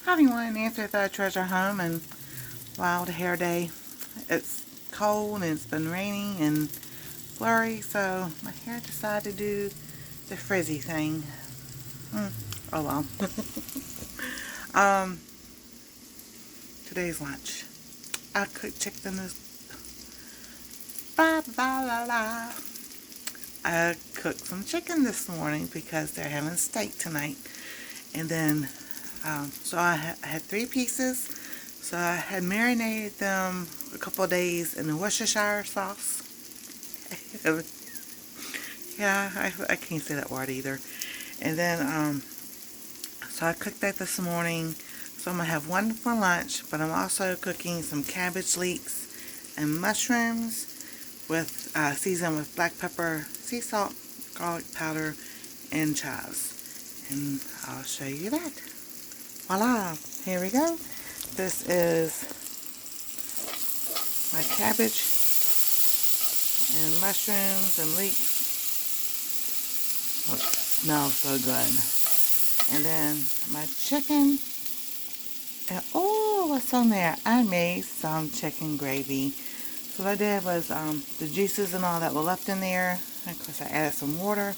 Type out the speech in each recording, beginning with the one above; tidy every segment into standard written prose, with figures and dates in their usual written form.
Howdy one, Nancy with our treasure home and wild hair day. It's cold and it's been raining and flurry, so my hair decided to do the frizzy thing. Oh well. um, Today's lunch. I cooked chicken I cooked some chicken this morning because they're having steak tonight. And then, so I had 3 pieces. So I had marinated them a couple of days in the Worcestershire sauce. Yeah, I can't say that word either. And then, so I cooked that this morning. So I'm going to have one for lunch, but I'm also cooking some cabbage leeks and mushrooms with seasoned with black pepper, sea salt, garlic powder, and chives. And I'll show you that. Voila! Here we go. This is my cabbage and mushrooms and leeks. Oh, it smells so good. And then my chicken. And oh, what's on there? I made some chicken gravy. So what I did was the juices and all that were left in there. Of course, I added some water.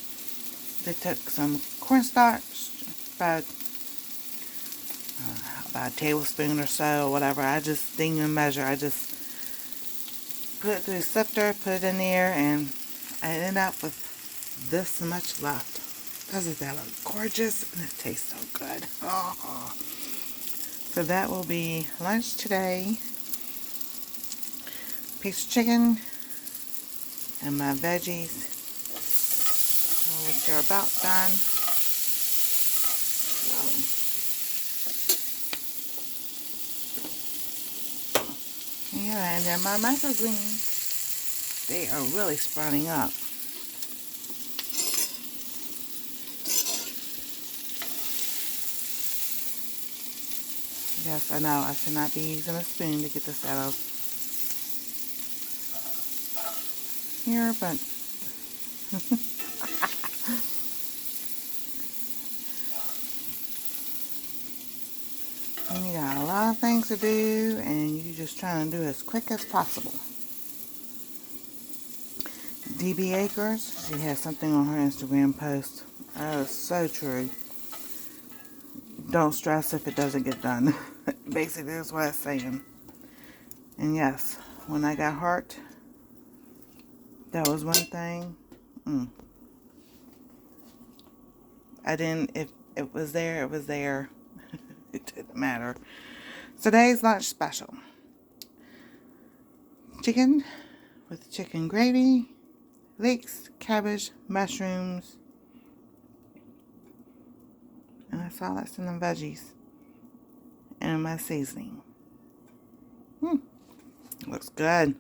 They took some cornstarch, about a tablespoon or so, or whatever. I just didn't even measure. I just put it through the sifter, put it in there, and I ended up with this much left. Doesn't that look gorgeous? And it tastes so good. Oh. So that will be lunch today. Piece of chicken and my veggies, which are about done. Yeah, and then my microgreens, they are really sprouting up. Yes, I know, I should not be using a spoon to get this out of here, but you got a lot of things to do, and you're just trying to do it as quick as possible. DB Acres, she has something on her Instagram post. That is so true. Don't stress if it doesn't get done. Basically, that's what it's saying. And yes, when I got hurt, that was one thing. I didn't, if it was there, it was there. It didn't matter. Today's lunch special. Chicken with chicken gravy, leeks, cabbage, mushrooms, and that's all that's in the veggies. And my seasoning. Looks good.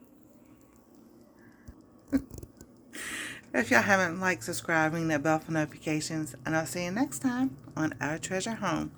If y'all haven't liked, subscribing, that bell for notifications, and I'll see you next time on Our Treasure Home.